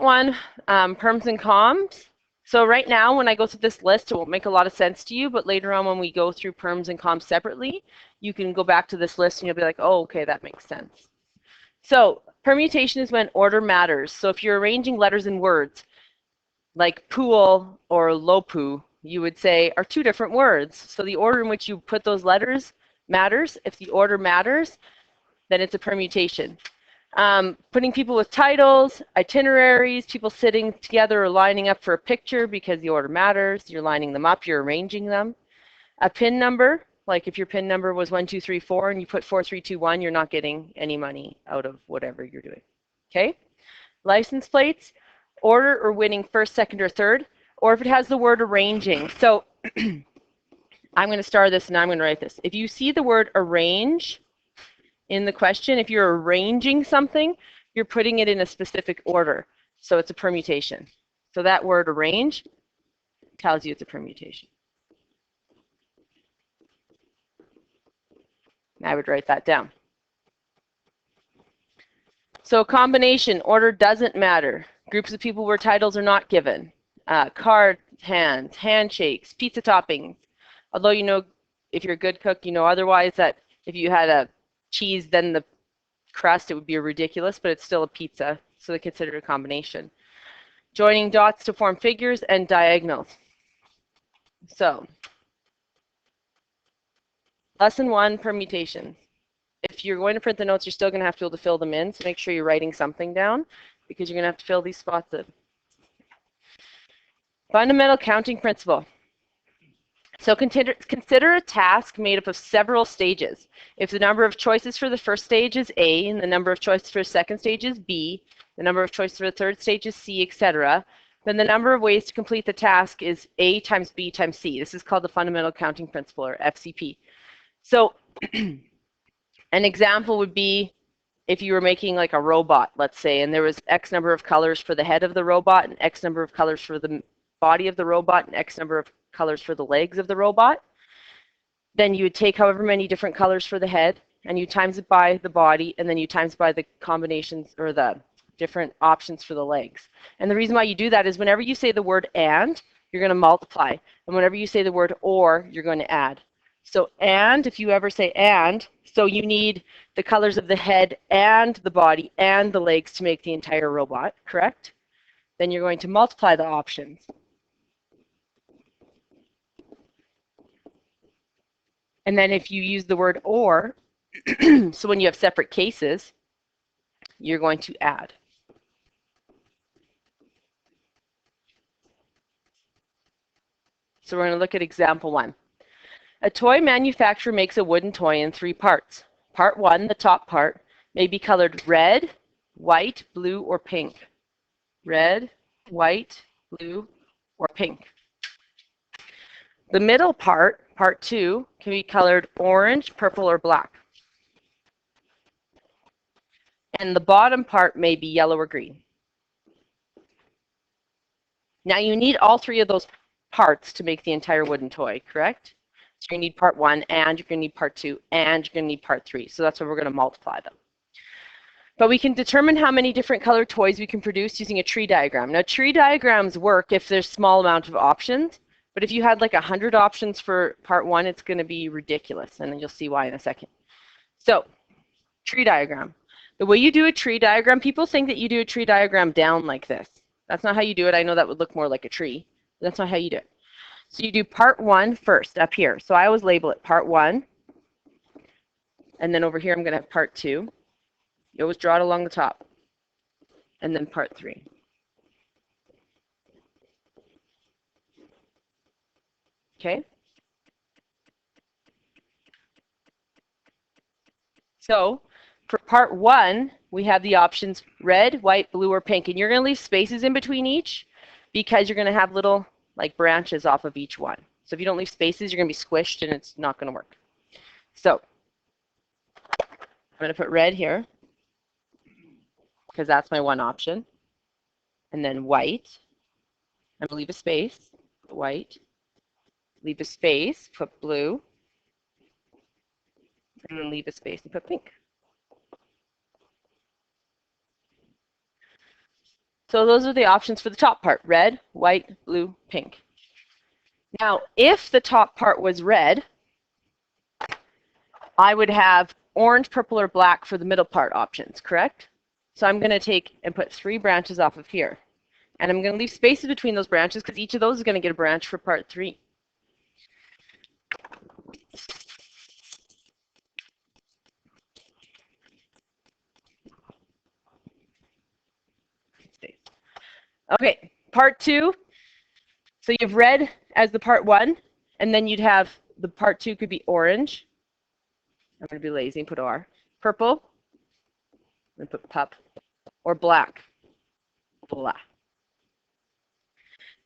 one, perms and coms. So right now, when I go through this list, it won't make a lot of sense to you, but later on when we go through perms and coms separately, you can go back to this list and you'll be like, oh, okay, that makes sense. So permutation is when order matters. So if you're arranging letters and words, like pool or lopu, you would say are two different words. So the order in which you put those letters matters. If the order matters, then it's a permutation. Putting people with titles, itineraries, people sitting together or lining up for a picture because the order matters. You're lining them up, you're arranging them. A PIN number, like if your PIN number was 1234 and you put 4321, you're not getting any money out of whatever you're doing. Okay? License plates, order or winning first, second, or third, or if it has the word arranging. So I'm going to star this and I'm going to write this. If you see the word arrange in the question, if you're arranging something, you're putting it in a specific order. So it's a permutation. So that word arrange tells you it's a permutation. I would write that down. So combination, order doesn't matter. Groups of people where titles are not given. Card hands, handshakes, pizza toppings. Although you know, if you're a good cook, you know otherwise that if you had a cheese, then the crust, it would be ridiculous, but it's still a pizza, so they consider it a combination. Joining dots to form figures and diagonals. So, lesson 1, permutations. If you're going to print the notes, you're still going to have to be able to fill them in, so make sure you're writing something down because you're going to have to fill these spots in. Fundamental counting principle. So consider a task made up of several stages. If the number of choices for the first stage is A, and the number of choices for the second stage is B, the number of choices for the third stage is C, etc., then the number of ways to complete the task is A times B times C. This is called the fundamental counting principle, or FCP. So an example would be if you were making like a robot, let's say, and there was X number of colors for the head of the robot and X number of colors for the body of the robot and X number of colors for the legs of the robot, then you would take however many different colors for the head and you times it by the body, and then you times by the combinations or the different options for the legs. And the reason why you do that is whenever you say the word and, you're going to multiply, and whenever you say the word or, you're going to add. So and, if you ever say and, so you need the colors of the head and the body and the legs to make the entire robot, correct? Then you're going to multiply the options. And then if you use the word or, so when you have separate cases, you're going to add. So we're going to look at example 1. A toy manufacturer makes a wooden toy in 3 parts. Part 1, the top part, may be colored red, white, blue, or pink. Red, white, blue, or pink. The middle part, part 2, can be colored orange, purple, or black. And the bottom part may be yellow or green. Now you need all 3 of those parts to make the entire wooden toy, correct? So you need part 1, and you're going to need part 2, and you're going to need part 3. So that's why we're going to multiply them. But we can determine how many different colored toys we can produce using a tree diagram. Now tree diagrams work if there's a small amount of options, but if you had like 100 options for part 1, it's going to be ridiculous, and then you'll see why in a second. So, tree diagram. The way you do a tree diagram, people think that you do a tree diagram down like this. That's not how you do it. I know that would look more like a tree. That's not how you do it. So you do part 1 first up here. So I always label it part 1. And then over here I'm going to have part 2. You always draw it along the top. And then part 3. Okay? So for part 1, we have the options red, white, blue, or pink. And you're going to leave spaces in between each because you're going to have little like branches off of each one. So if you don't leave spaces, you're going to be squished and it's not going to work. So I'm going to put red here because that's my one option. And then white. I'm going to leave a space, put white, leave a space, put blue, and then leave a space and put pink. So those are the options for the top part: red, white, blue, pink. Now, if the top part was red, I would have orange, purple, or black for the middle part options, correct? So I'm going to take and put 3 branches off of here. And I'm going to leave spaces between those branches because each of those is going to get a branch for part 3. Okay, part 2. So you have red as the part 1, and then you'd have the part 2 could be orange. I'm going to be lazy and put R. Purple, and put pup, or black. Blah.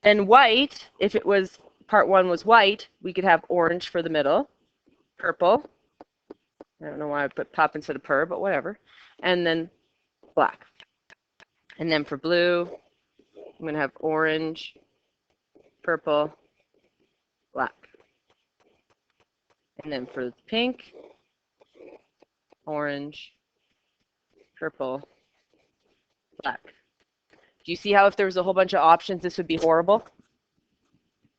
Then white, if it was part 1 was white, we could have orange for the middle, purple. I don't know why I put pup instead of purr, but whatever. And then black. And then for blue, I'm going to have orange, purple, black. And then for pink, orange, purple, black. Do you see how if there was a whole bunch of options, this would be horrible?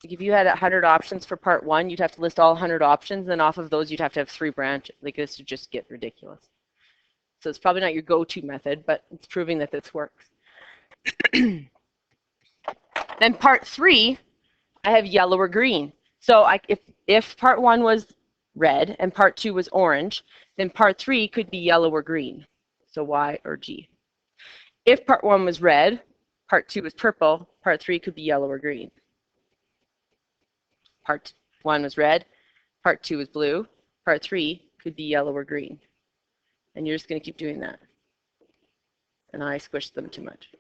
Like if you had 100 options for part 1, you'd have to list all 100 options, and off of those, you'd have to have 3 branches. Like this would just get ridiculous. So it's probably not your go-to method, but it's proving that this works. Then part 3, I have yellow or green. So if part 1 was red and part 2 was orange, then part 3 could be yellow or green. So Y or G. If part 1 was red, part 2 was purple, part 3 could be yellow or green. Part 1 was red, part 2 was blue, part 3 could be yellow or green. And you're just going to keep doing that. And I squished them too much.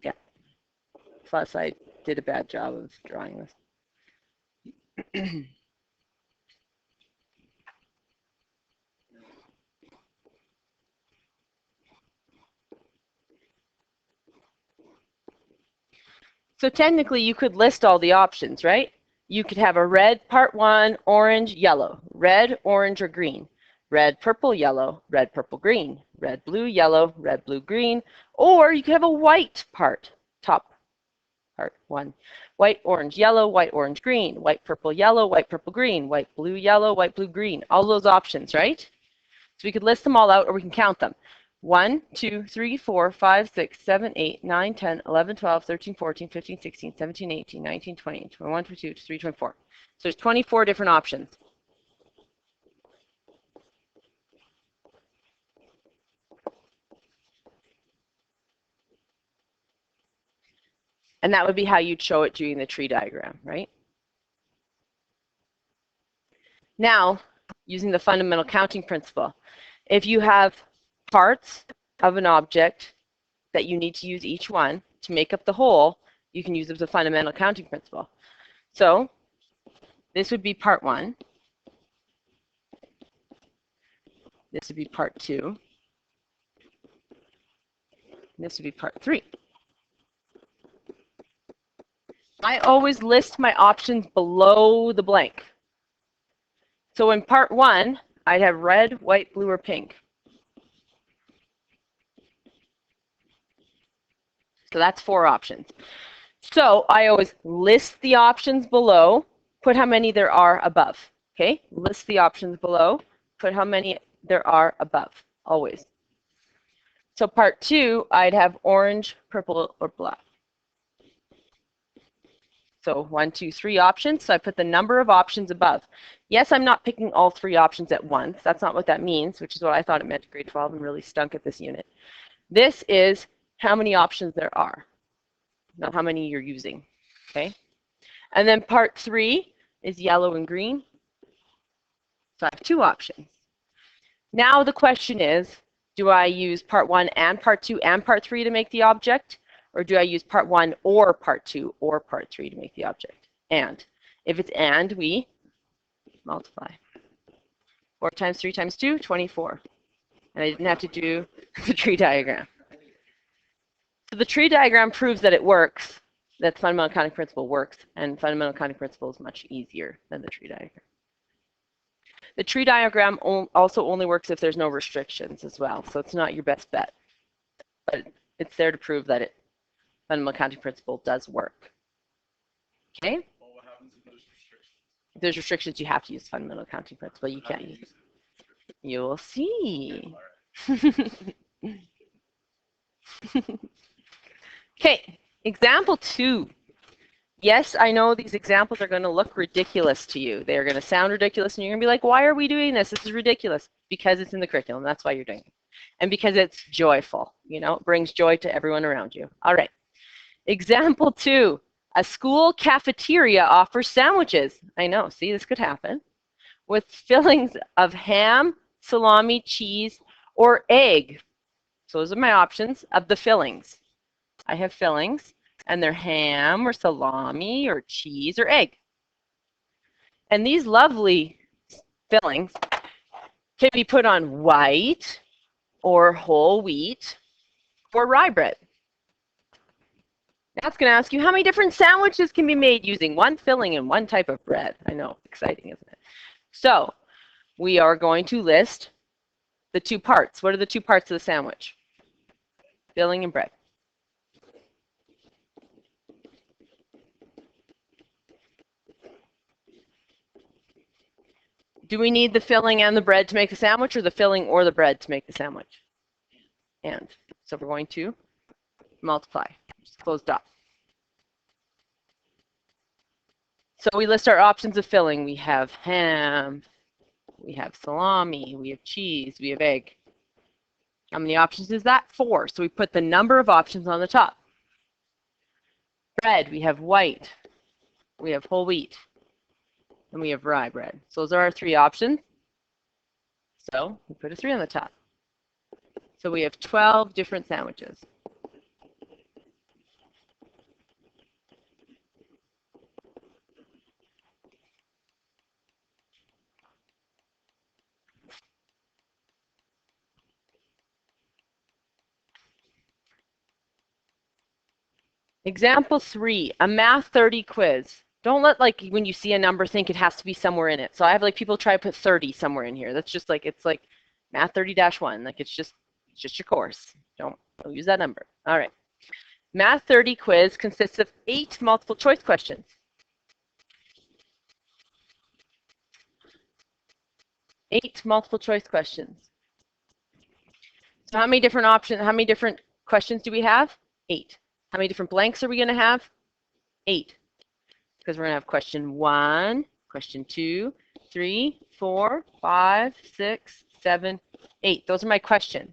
Yeah. Plus, I did a bad job of drawing this. So technically, you could list all the options, right? You could have a red part 1, orange, yellow, red, orange, or green, red, purple, yellow, red, purple, green, red, blue, yellow, red, blue, green, or you could have a white part, top part 1, white, orange, yellow, white, orange, green, white, purple, yellow, white, purple, green, white, blue, yellow, white, blue, green, all those options, right? So we could list them all out or we can count them. 1, 2, 3, 4, 5, 6, 7, 8, 9, 10, 11, 12, 13, 14, 15, 16, 17, 18, 19, 20, 21, 22, 23, 24. So there's 24 different options. And that would be how you'd show it during the tree diagram, right? Now, using the fundamental counting principle, if you have parts of an object that you need to use each one to make up the whole, you can use the fundamental counting principle. So this would be part 1. This would be part 2. This would be part 3. I always list my options below the blank. So in part 1, I'd have red, white, blue, or pink. So that's 4 options. So I always list the options below, put how many there are above. Okay, list the options below, put how many there are above, always. So part 2, I'd have orange, purple, or black. So 1, 2, 3 options. So I put the number of options above. Yes, I'm not picking all 3 options at once. That's not what that means, which is what I thought it meant in grade 12 and really stunk at this unit. This is how many options there are, not how many you're using. Okay. And then part 3 is yellow and green. So I have 2 options. Now the question is, do I use part 1 and part 2 and part 3 to make the object? Or do I use part 1 or part 2 or part 3 to make the object? And if it's and, we multiply. 4 times 3 times 2, 24. And I didn't have to do the tree diagram. So the tree diagram proves that it works. that fundamental counting principle works, and fundamental counting principle is much easier than the tree diagram. The tree diagram also only works if there's no restrictions as well, so it's not your best bet. But it's there to prove that fundamental counting principle does work. Okay? Well, what happens if there's restrictions? If there's restrictions, you have to use fundamental counting principle. You can't use it. You will see. Okay, example 2. Yes, I know these examples are going to look ridiculous to you. They're going to sound ridiculous, and you're going to be like, why are we doing this? This is ridiculous. Because it's in the curriculum. That's why you're doing it. And because it's joyful. You know, it brings joy to everyone around you. All right. Example 2. A school cafeteria offers sandwiches. I know. See, this could happen. With fillings of ham, salami, cheese, or egg. So those are my options of the fillings. I have fillings, and they're ham or salami or cheese or egg. And these lovely fillings can be put on white or whole wheat or rye bread. Now it's going to ask you how many different sandwiches can be made using one filling and one type of bread. I know, exciting, isn't it? So we are going to list the 2 parts. What are the 2 parts of the sandwich? Filling and bread. Do we need the filling and the bread to make the sandwich, or the filling or the bread to make the sandwich? And so we're going to multiply. Just closed off. So we list our options of filling. We have ham, we have salami, we have cheese, we have egg. How many options is that? 4. So we put the number of options on the top. Bread, we have white, we have whole wheat, and we have rye bread. So those are our 3 options. So we put a 3 on the top. So we have 12 different sandwiches. Example 3, a math 30 quiz. Don't let, like, when you see a number, think it has to be somewhere in it. So I have, like, people try to put 30 somewhere in here. That's just like, it's like math 30-1. Like, it's just your course. Don't use that number. All right. Math 30 quiz consists of 8 multiple choice questions. Eight multiple choice questions. So how many different questions do we have? 8. How many different blanks are we going to have? 8. Because we're going to have question 1, question 2, 3, 4, 5, 6, 7, 8. Those are my questions.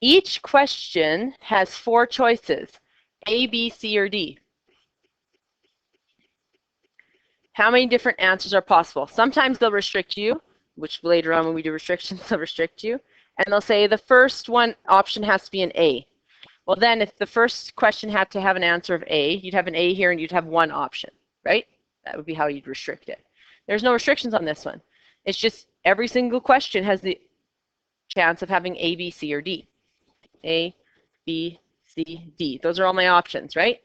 Each question has 4 choices, A, B, C, or D. How many different answers are possible? Sometimes they'll restrict you, which later on when we do restrictions, they'll restrict you. And they'll say the first one option has to be an A. Well, then if the first question had to have an answer of A, you'd have an A here and you'd have 1 option, right? That would be how you'd restrict it. There's no restrictions on this one. It's just every single question has the chance of having A, B, C, or D. A, B, C, D. Those are all my options, right?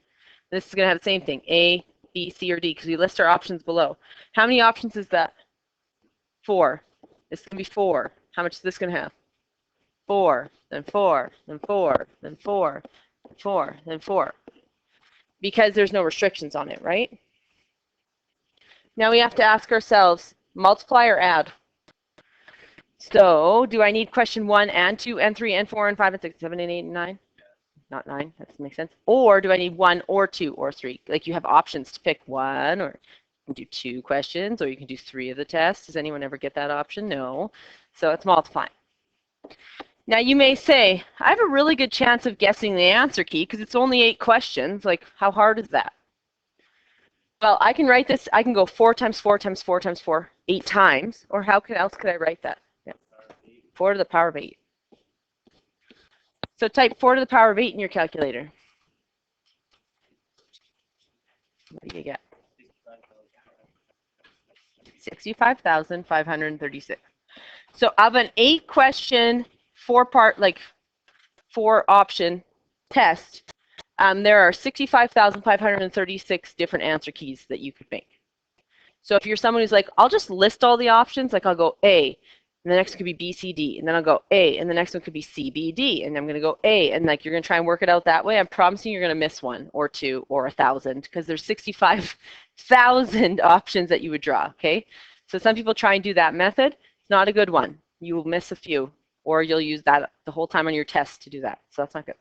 This is going to have the same thing, A, B, C, or D, because we list our options below. How many options is that? 4. This is going to be 4. How much is this going to have? 4, then 4, then 4, then 4, then 4, then 4. Because there's no restrictions on it, right? Now we have to ask ourselves, multiply or add? So, do I need question 1 and 2 and 3 and 4 and 5 and 6, 7 and 8 and 9? Not 9, that doesn't make sense. Or do I need 1 or 2 or 3? Like you have options to pick 1, or you can do 2 questions, or you can do 3 of the test. Does anyone ever get that option? No. So it's multiplying. Now you may say, I have a really good chance of guessing the answer key because it's only 8 questions. Like, how hard is that? Well, I can write this, I can go 4 times 4 times 4 times 4, 8 times. Or how else could I write that? Yeah. 4 to the power of 8. So type 4 to the power of 8 in your calculator. What do you get? 65,536. So of an 8 question, 4 option test, there are 65,536 different answer keys that you could make. So if you're someone who's like, I'll just list all the options, like I'll go A, and the next one could be B, C, D, and then I'll go A, and the next one could be C, B, D, and I'm going to go A, and like you're going to try and work it out that way. I'm promising you're going to miss one or two or 1,000 because there's 65,000 options that you would draw, okay? So some people try and do that method. It's not a good one. You will miss a few, or you'll use that the whole time on your test to do that. So that's not good.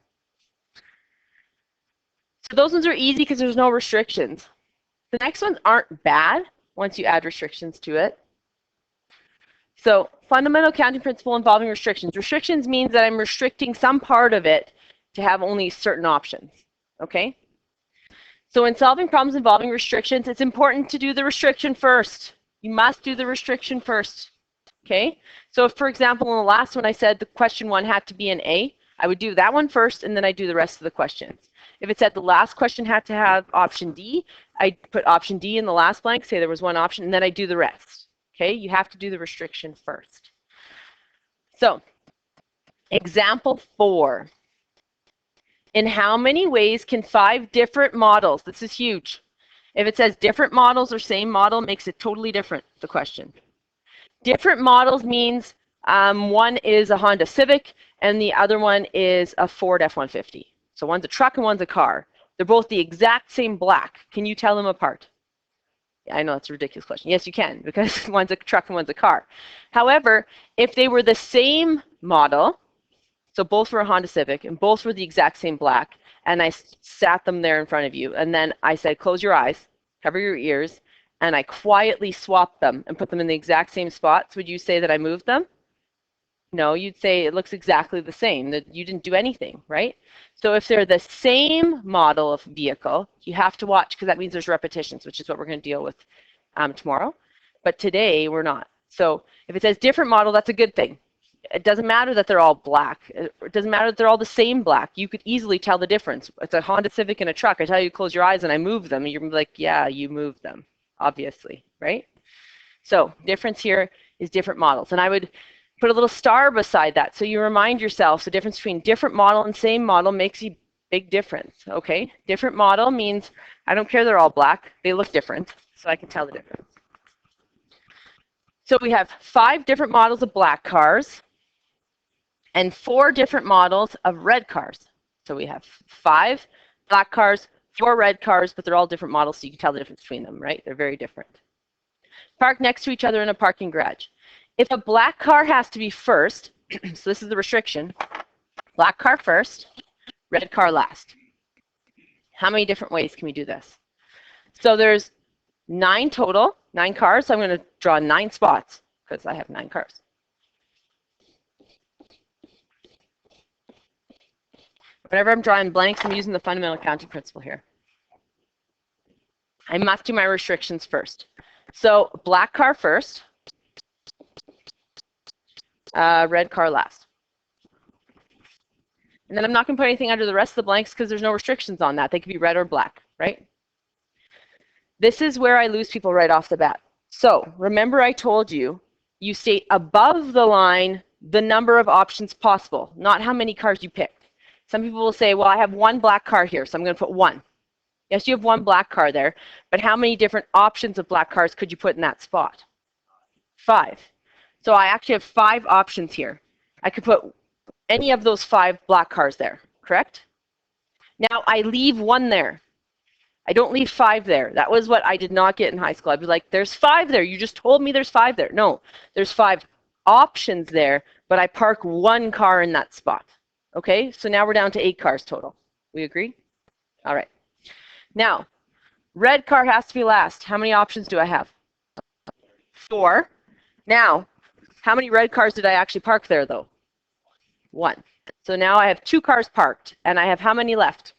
So those ones are easy because there's no restrictions. The next ones aren't bad once you add restrictions to it. So fundamental counting principle involving restrictions. Restrictions means that I'm restricting some part of it to have only certain options, okay? So in solving problems involving restrictions, it's important to do the restriction first. You must do the restriction first, okay? So if, for example, in the last one I said the question 1 had to be an A, I would do that one first and then I do the rest of the questions. If it said the last question had to have option D, I put option D in the last blank, say there was one option, and then I do the rest. Okay, you have to do the restriction first. So, example 4. In how many ways can 5 different models, this is huge. If it says different models or same model, it makes it totally different, the question. Different models means one is a Honda Civic and the other one is a Ford F-150. So one's a truck and one's a car. They're both the exact same black. Can you tell them apart? I know that's a ridiculous question. Yes, you can, because one's a truck and one's a car. However, if they were the same model, so both were a Honda Civic and both were the exact same black, and I sat them there in front of you, and then I said, close your eyes, cover your ears, and I quietly swapped them and put them in the exact same spots, would you say that I moved them? No, you'd say it looks exactly the same, that you didn't do anything, right? So if they're the same model of vehicle, you have to watch because that means there's repetitions, which is what we're going to deal with tomorrow. But today we're not. So if it says different model, that's a good thing. It doesn't matter that they're all black. It doesn't matter that they're all the same black. You could easily tell the difference. It's a Honda Civic and a truck. I tell you to close your eyes and I move them. And you're like, yeah, you moved them, obviously, right? So difference here is different models. And I would put a little star beside that so you remind yourself the difference between different model and same model makes a big difference, okay? Different model means I don't care they're all black, they look different, so I can tell the difference. So we have 5 different models of black cars and 4 different models of red cars. So we have 5 black cars, 4 red cars, but they're all different models so you can tell the difference between them, right? They're very different. Park next to each other in a parking garage. If a black car has to be first, so this is the restriction, black car first, red car last. How many different ways can we do this? So there's 9 total, 9 cars, so I'm going to draw 9 spots because I have 9 cars. Whenever I'm drawing blanks, I'm using the fundamental counting principle here. I must do my restrictions first. So black car first. Red car last. And then I'm not going to put anything under the rest of the blanks because there's no restrictions on that. They could be red or black, right? This is where I lose people right off the bat. So remember I told you, you state above the line the number of options possible, not how many cars you picked. Some people will say, well, I have 1 black car here, so I'm going to put 1. Yes, you have 1 black car there, but how many different options of black cars could you put in that spot? 5. So I actually have 5 options here. I could put any of those 5 black cars there, correct? Now I leave 1 there. I don't leave 5 there. That was what I did not get in high school. I'd be like, there's 5 there. You just told me there's 5 there. No, there's 5 options there, but I park 1 car in that spot. Okay, so now we're down to 8 cars total. We agree? All right. Now, red car has to be last. How many options do I have? 4. Now, how many red cars did I actually park there, though? 1. So now I have 2 cars parked, and I have how many left?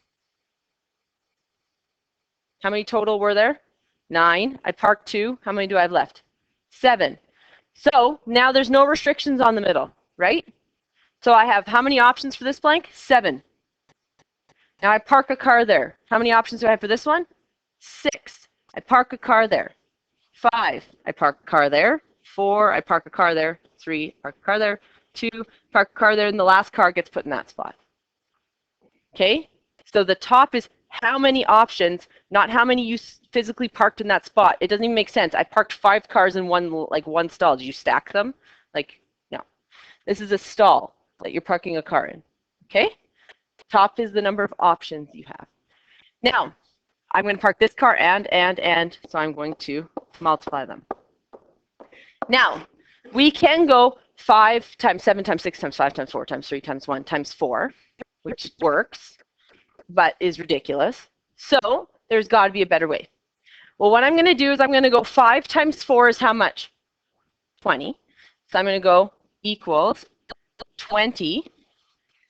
How many total were there? 9. I parked 2. How many do I have left? 7. So now there's no restrictions on the middle, right? So I have how many options for this blank? 7. Now I park a car there. How many options do I have for this one? 6. I park a car there. 5. I park a car there. 4. I park a car there. 3. Park a car there. 2. Park a car there, and the last car gets put in that spot. Okay? So the top is how many options, not how many you physically parked in that spot. It doesn't even make sense. I parked 5 cars in one stall. Did you stack them? Like, no. This is a stall that you're parking a car in. Okay? Top is the number of options you have. Now, I'm going to park this car and, so I'm going to multiply them. Now, we can go 5 times 7 times 6 times 5 times 4 times 3 times 1 times 4, which works, but is ridiculous. So there's got to be a better way. Well, what I'm going to do is I'm going to go 5 times 4 is how much? 20. So I'm going to go equals 20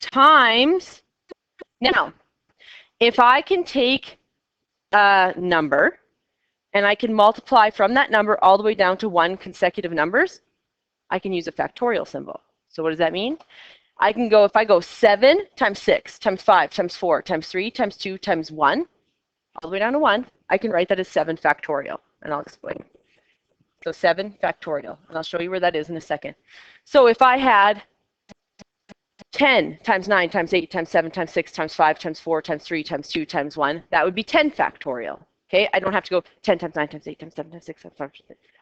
times. Now, if I can take a number and I can multiply from that number all the way down to 1 consecutive numbers, I can use a factorial symbol. So what does that mean? I can go, if I go 7 times 6 times 5 times 4 times 3 times 2 times 1, all the way down to 1, I can write that as 7 factorial, and I'll explain. So 7 factorial, and I'll show you where that is in a second. So if I had 10 times 9 times 8 times 7 times 6 times 5 times 4 times 3 times 2 times 1, that would be 10 factorial. Okay, I don't have to go 10 times 9 times 8 times 7 times 6 times 5.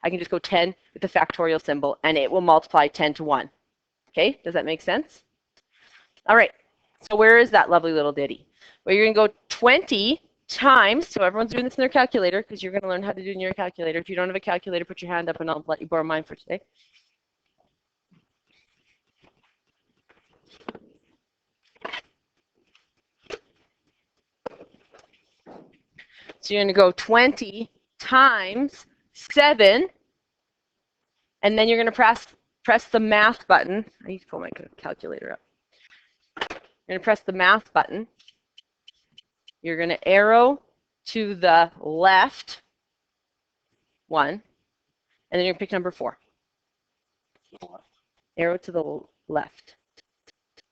I can just go 10 with the factorial symbol, and it will multiply 10 to 1. Okay, does that make sense? All right, so where is that lovely little ditty? Well, you're going to go 20 times, so everyone's doing this in their calculator because you're going to learn how to do it in your calculator. If you don't have a calculator, put your hand up and I'll let you borrow mine for today. So you're going to go 20 times 7, and then you're going to press the math button. I need to pull my calculator up. You're going to press the math button. You're going to arrow to the left 1, and then you're going to pick number 4. Arrow to the left.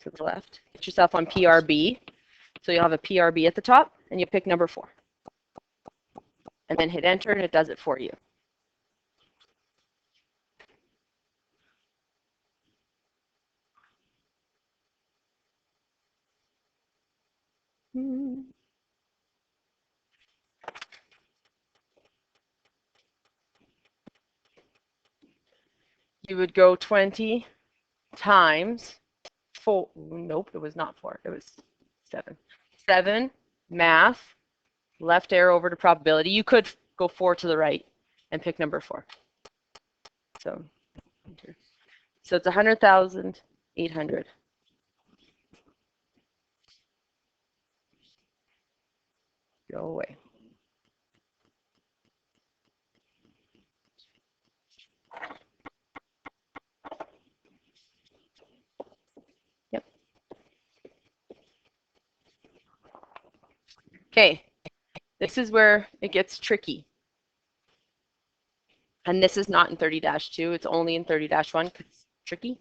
To the left. Get yourself on PRB. So you'll have a PRB at the top, and you pick number 4. And then hit enter, and it does it for you. You would go 20 times 4. Nope, it was not 4. It was 7. 7, math, left arrow over to probability. You could go 4 to the right and pick number 4. So it's 100,800. Go away. Yep. Okay, this is where it gets tricky. And this is not in 30-2, it's only in 30-1 because it's tricky.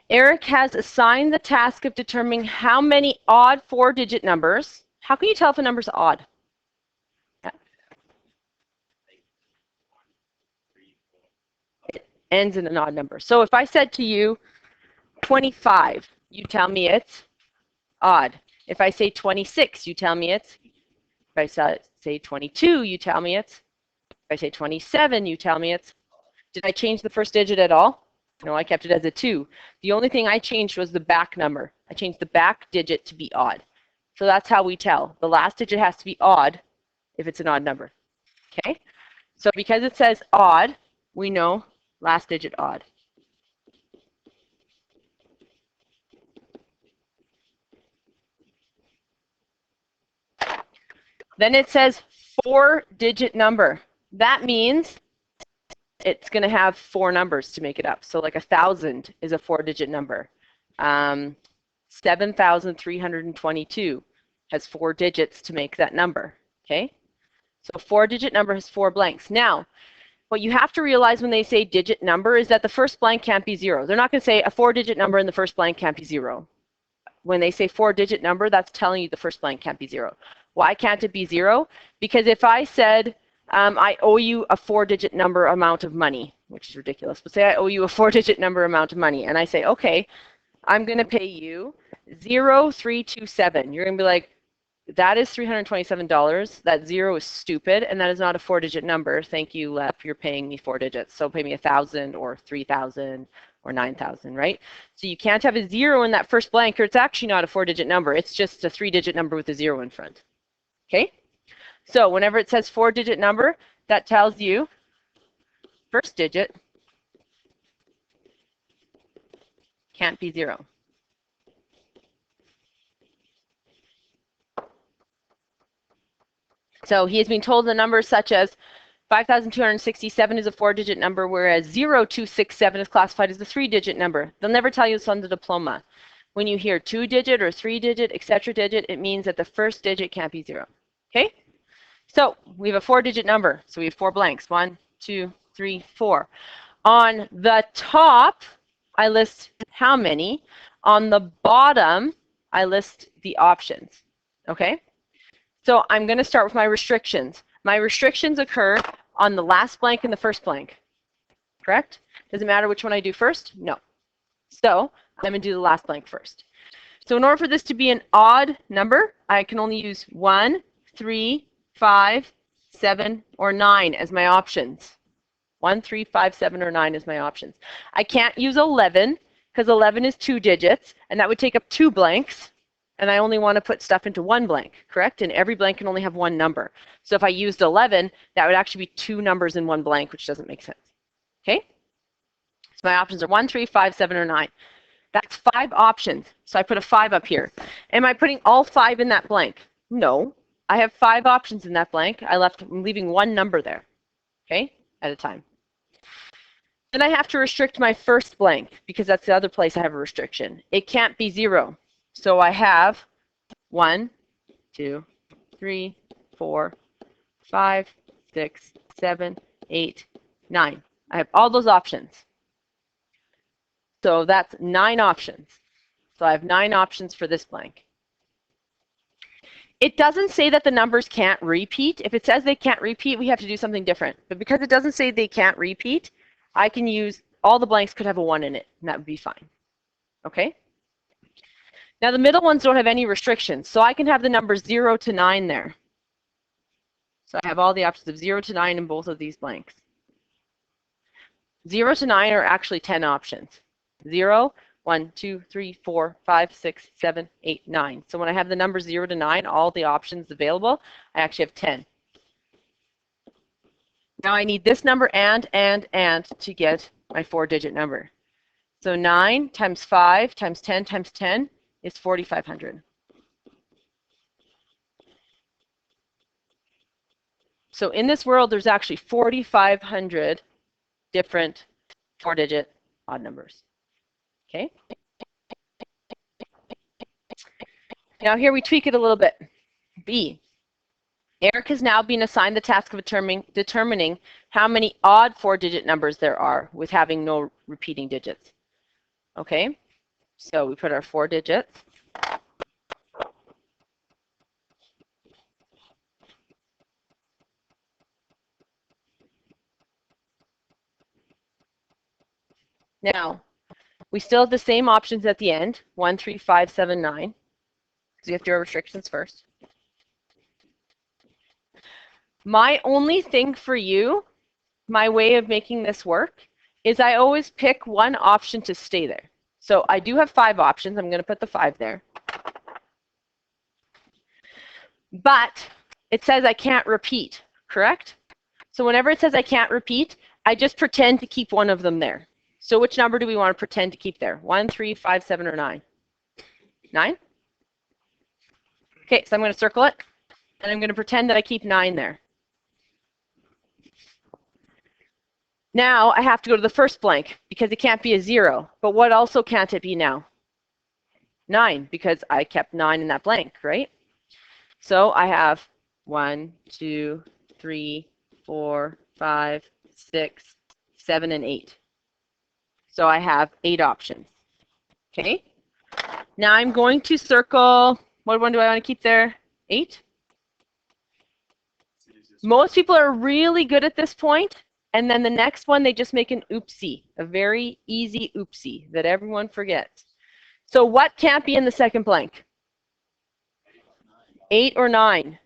Eric has assigned the task of determining how many odd 4-digit numbers. How can you tell if a number's odd? It ends in an odd number. So if I said to you 25, you tell me it's odd. If I say 26, you tell me it's. If I say 22, you tell me it's. If I say 27, you tell me it's. Did I change the first digit at all? No, I kept it as a 2. The only thing I changed was the back number. I changed the back digit to be odd. So that's how we tell. The last digit has to be odd if it's an odd number. Okay? So because it says odd, we know last digit odd. Then it says 4-digit number. That means it's going to have 4 numbers to make it up. So like 1,000 is a 4-digit number. 7,322 has 4 digits to make that number. Okay? So a 4-digit number has 4 blanks. Now, what you have to realize when they say digit number is that the first blank can't be 0. They're not going to say a 4-digit number and the first blank can't be 0. When they say 4-digit number, that's telling you the first blank can't be 0. Why can't it be 0? Because if I said, I owe you a 4-digit number amount of money, which is ridiculous, but say I owe you a 4-digit number amount of money, and I say, okay, I'm going to pay you 0327. You're going to be like, that is $327. That zero is stupid, and that is not a 4-digit number. Thank you, Lepp. You're paying me 4 digits. So pay me 1,000 or 3,000 or 9,000, right? So you can't have a zero in that first blank, or it's actually not a 4-digit number. It's just a 3-digit number with a zero in front. Okay? So whenever it says 4-digit number, that tells you first digit can't be zero. So he has been told the numbers such as 5,267 is a 4-digit number, whereas 0267 is classified as a 3-digit number. They'll never tell you this on the diploma. When you hear 2-digit or 3-digit, etc. digit, it means that the first digit can't be zero. Okay? So we have a 4-digit number. So we have 4 blanks. 1, 2, 3, 4. On the top, I list how many. On the bottom, I list the options. Okay? So I'm going to start with my restrictions. My restrictions occur on the last blank and the first blank. Correct? Does it matter which one I do first? No. So I'm going to do the last blank first. So in order for this to be an odd number, I can only use 1, 3, 5, 7, or 9 as my options. 1, 3, 5, 7, or 9 is my options. I can't use 11 because 11 is 2 digits, and that would take up 2 blanks. And I only want to put stuff into 1 blank, correct? And every blank can only have 1 number. So if I used 11, that would actually be 2 numbers in 1 blank, which doesn't make sense. Okay? So my options are 1, 3, 5, 7, or 9. That's 5 options. So I put a 5 up here. Am I putting all 5 in that blank? No. I have 5 options in that blank. I'm leaving 1 number there, okay, at a time. Then I have to restrict my first blank because that's the other place I have a restriction. It can't be 0. So I have 1, 2, 3, 4, 5, 6, 7, 8, 9. I have all those options. So that's 9 options. So I have 9 options for this blank. It doesn't say that the numbers can't repeat. If it says they can't repeat, we have to do something different. But because it doesn't say they can't repeat, I can use all the blanks could have a 1 in it, and that would be fine. Okay? Now the middle ones don't have any restrictions, so I can have the numbers 0 to 9 there. So I have all the options of 0 to 9 in both of these blanks. 0 to 9 are actually 10 options. 0, 1, 2, 3, 4, 5, 6, 7, 8, 9. So when I have the numbers 0 to 9, all the options available, I actually have 10. Now I need this number and to get my 4-digit number. So 9 times 5 times 10 times 10 is 4,500. So in this world, there's actually 4,500 different 4-digit odd numbers. Okay? Now here we tweak it a little bit. B. Eric has now been assigned the task of determining how many odd 4-digit numbers there are with having no repeating digits. Okay? So we put our 4 digits. Now, we still have the same options at the end, 1, 3, 5, 7, 9. So you have to do our restrictions first. My only thing for you, my way of making this work, is I always pick one option to stay there. So I do have 5 options. I'm going to put the 5 there. But it says I can't repeat, correct? So whenever it says I can't repeat, I just pretend to keep one of them there. So which number do we want to pretend to keep there? 1, 3, 5, 7, or 9? 9? Okay, so I'm going to circle it, and I'm going to pretend that I keep 9 there. Now I have to go to the first blank because it can't be a 0. But what also can't it be now? 9, because I kept 9 in that blank, right? So I have 1, 2, 3, 4, 5, 6, 7, and 8. So I have 8 options. Okay. Now I'm going to circle, what one do I want to keep there? 8? Most people are really good at this point, and then the next one they just make an oopsie, a very easy oopsie that everyone forgets. So what can't be in the second blank? 8 or 9.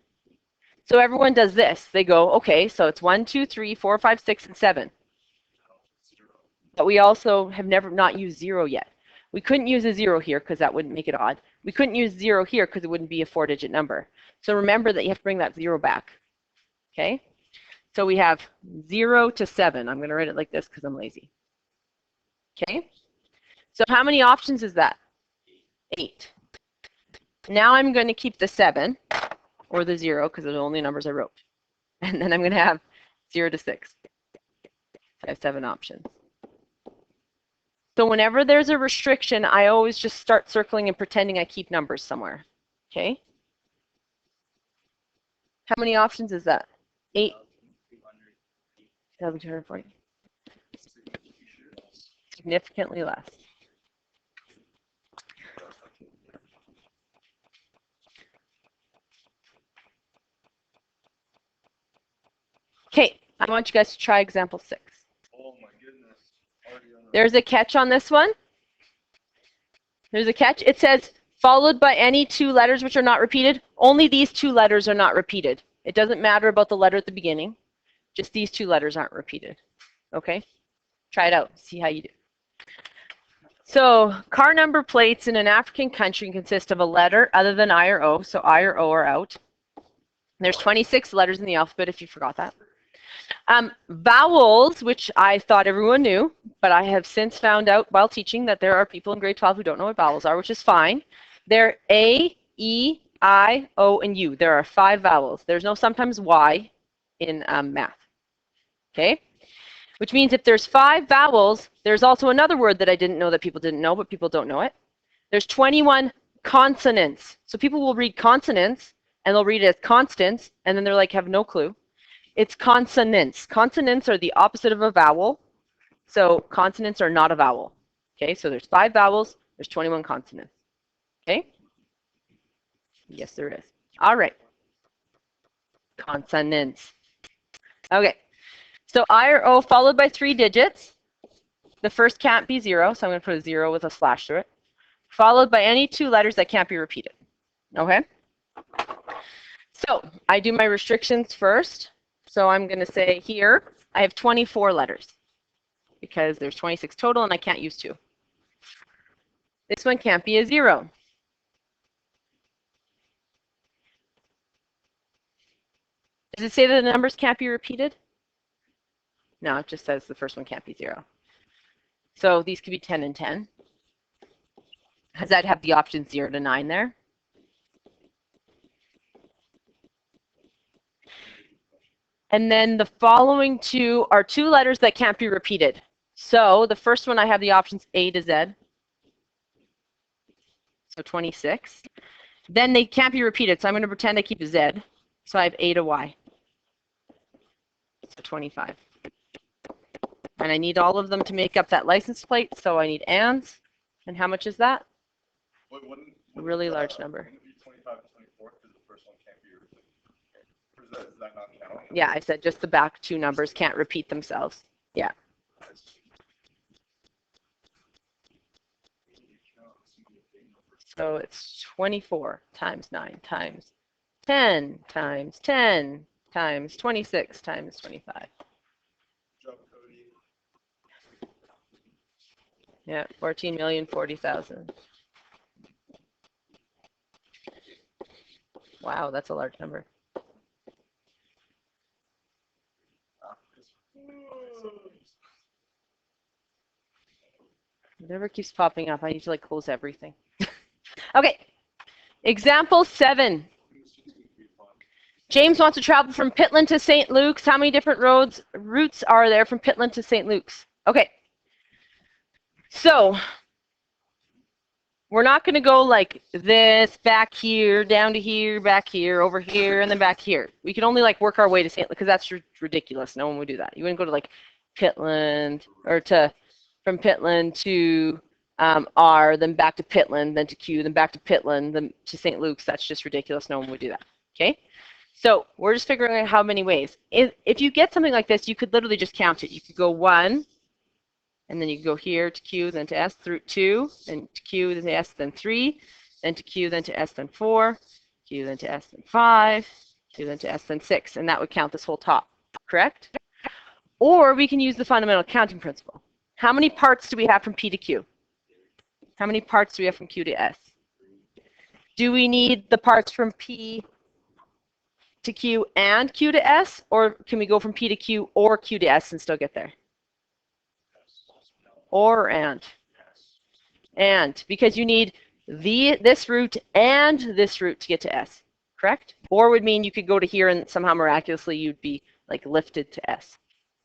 So everyone does this. They go, okay, so it's 1, 2, 3, 4, 5, 6, and 7. But we also have never not used 0 yet. We couldn't use a 0 here because that wouldn't make it odd. We couldn't use 0 here because it wouldn't be a 4-digit number. So remember that you have to bring that 0 back. Okay? So we have 0 to 7. I'm going to write it like this because I'm lazy. Okay? So how many options is that? 8. Now I'm going to keep the 7 or the 0 because they're the only numbers I wrote. And then I'm going to have 0 to 6. I have 7 options. So whenever there's a restriction, I always just start circling and pretending I keep numbers somewhere. Okay? How many options is that? 8. 2,240. Significantly less. Okay, I want you guys to try example 6. Oh my goodness. There's a catch on this one. There's a catch. It says, followed by any 2 letters which are not repeated. Only these 2 letters are not repeated. It doesn't matter about the letter at the beginning. Just these 2 letters aren't repeated. Okay? Try it out. See how you do. So car number plates in an African country consist of a letter other than I or O. So I or O are out. There's 26 letters in the alphabet, if you forgot that. Vowels, which I thought everyone knew, but I have since found out while teaching that there are people in grade 12 who don't know what vowels are, which is fine. They're A, E, I, O, and U. There are 5 vowels. There's no sometimes Y in math. Okay? Which means if there's 5 vowels, there's also another word that I didn't know that people didn't know, but people don't know it. There's 21 consonants. So people will read consonants, and they'll read it as constants, and then they're like, have no clue. It's consonants. Consonants are the opposite of a vowel. So consonants are not a vowel. Okay, so there's 5 vowels, there's 21 consonants. Okay? Yes, there is. All right. Consonants. Okay. So I or O followed by 3 digits. The first can't be 0, so I'm going to put a 0 with a slash through it. Followed by any 2 letters that can't be repeated. Okay? So I do my restrictions first. So I'm going to say here, I have 24 letters because there's 26 total and I can't use 2. This one can't be a 0. Does it say that the numbers can't be repeated? No, it just says the first one can't be 0. So these could be 10 and 10. Does that have the option 0 to 9 there? And then the following 2 are 2 letters that can't be repeated. So the first one I have the options A to Z. So 26. Then they can't be repeated, so I'm going to pretend I keep a Z. So I have A to Y. So 25. And I need all of them to make up that license plate, so I need ands. And how much is that? A really large number. Wouldn't it be 25 and 24 because the first one can't be repeated? Or is that not counting? Yeah, I said just the back 2 numbers can't repeat themselves. Yeah. So it's 24 times 9 times 10 times 10 times 26 times 25. Yeah, 14,040,000. Wow, that's a large number. It never keeps popping up. I need to like close everything. Okay, example 7. James wants to travel from Pitland to St. Luke's. How many different routes are there from Pitland to St. Luke's? Okay, so we're not going to go like this, back here, down to here, back here, over here, and then back here. We can only like work our way to St. Luke because that's ridiculous. No one would do that. You wouldn't go to like Pitland or from Pitland to R, then back to Pitland, then to Q, then back to Pitland, then to St. Luke's. That's just ridiculous. No one would do that. Okay? So we're just figuring out how many ways. If you get something like this, you could literally just count it. You could go 1, And then you go here to Q, then to S, through 2, then to Q, then to S, then 3, then to Q, then to S, then 4, Q, then to S, then 5, Q, then to S, then 6. And that would count this whole top, correct? Or we can use the fundamental counting principle. How many parts do we have from P to Q? How many parts do we have from Q to S? Do we need the parts from P to Q and Q to S, or can we go from P to Q or Q to S and still get there? Or and. And, because you need this route and this route to get to S, correct? Or would mean you could go to here and somehow miraculously you'd be like lifted to S,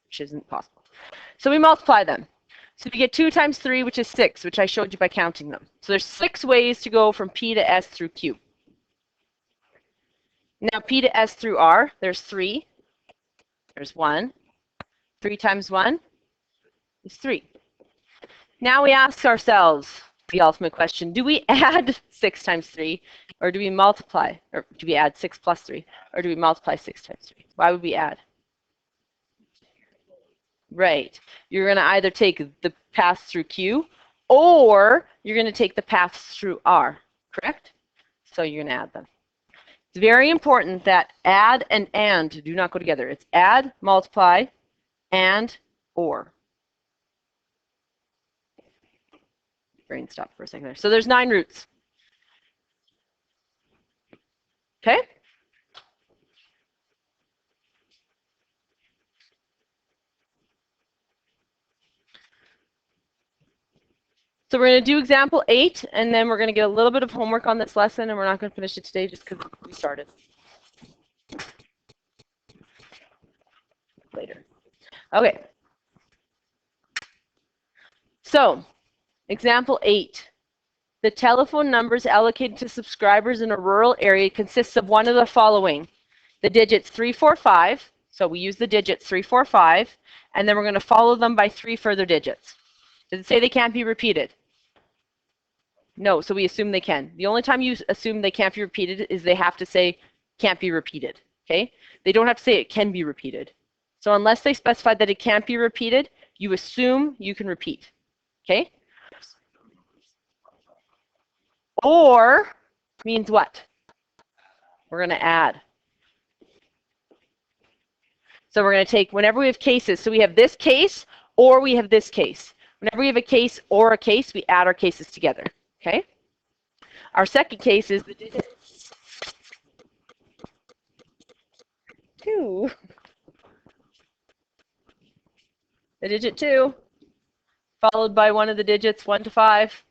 which isn't possible. So we multiply them. So we get 2 times 3, which is 6, which I showed you by counting them. So there's 6 ways to go from P to S through Q. Now P to S through R, there's 3. There's 1. 3 times 1 is 3. Now we ask ourselves the ultimate question. Do we add 6 times 3, or do we multiply? Or do we add 6 plus 3? Or do we multiply 6 times 3? Why would we add? Right. You're going to either take the path through Q, or you're going to take the path through R, correct? So you're going to add them. It's very important that add and do not go together. It's add, multiply, and, or. Brain stopped for a second there. So there's 9 roots. Okay? So we're going to do example 8, and then we're going to get a little bit of homework on this lesson, and we're not going to finish it today just because we started later. Okay. So, example 8. The telephone numbers allocated to subscribers in a rural area consists of one of the following. The digits 345, so we use the digits 345, and then we're going to follow them by 3 further digits. Does it say they can't be repeated? No, so we assume they can. The only time you assume they can't be repeated is they have to say can't be repeated, okay? They don't have to say it can be repeated. So unless they specify that it can't be repeated, you assume you can repeat, okay? Or means what? We're going to add. So we're going to take, whenever we have cases, so we have this case or we have this case. Whenever we have a case or a case, we add our cases together, okay? Our second case is the digit 2. The digit 2, followed by one of the digits 1 to 5,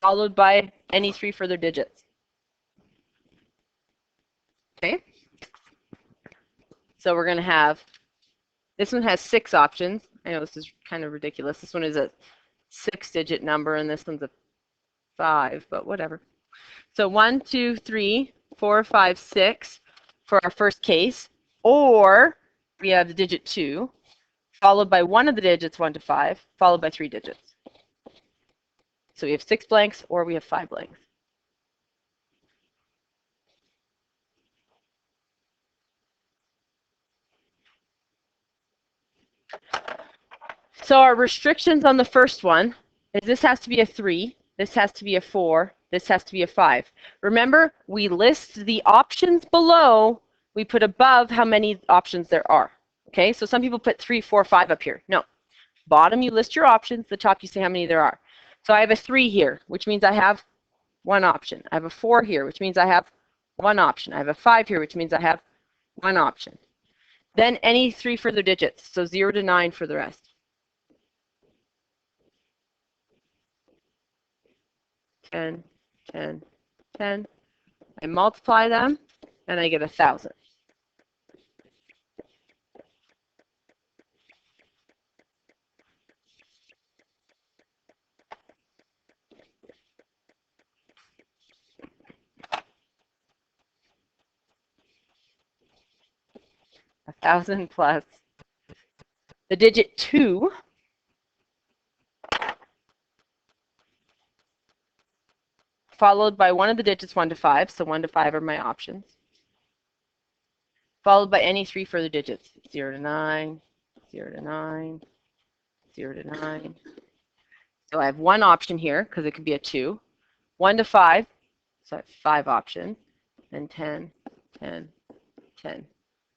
followed by any 3 further digits. Okay? So we're going to have, this one has 6 options. I know this is kind of ridiculous. This one is a 6-digit number, and this one's a 5, but whatever. So 1, 2, 3, 4, 5, 6 for our first case, or we have the digit 2, followed by one of the digits 1 to 5, followed by 3 digits. So we have 6 blanks, or we have 5 blanks. So our restrictions on the first one is this has to be a 3, this has to be a 4, this has to be a 5. Remember, we list the options below, we put above how many options there are. Okay, so some people put 3, 4, 5 up here. No. Bottom, you list your options. The top, you say how many there are. So I have a 3 here, which means I have 1 option. I have a 4 here, which means I have 1 option. I have a 5 here, which means I have 1 option. Then any 3 further digits, so 0 to 9 for the rest. 10, 10, 10. I multiply them, and I get 1,000. Plus the digit 2, followed by one of the digits 1 to 5, so 1 to 5 are my options, followed by any 3 further digits, 0 to 9, 0 to 9, 0 to 9. So I have one option here because it could be a 2. 1 to 5, so I have 5 options. And 10, 10, 10,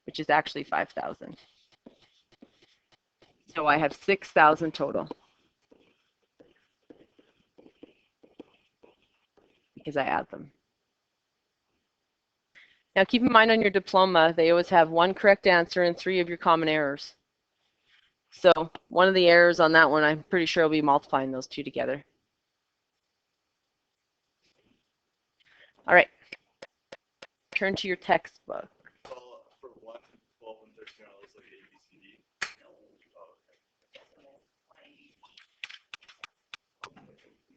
which is actually 5,000. So I have 6,000 total because I add them. Now keep in mind on your diploma, they always have 1 correct answer and 3 of your common errors. So one of the errors on that one, I'm pretty sure will be multiplying those 2 together. All right, turn to your textbook. Well, for 1, 12, and 13 are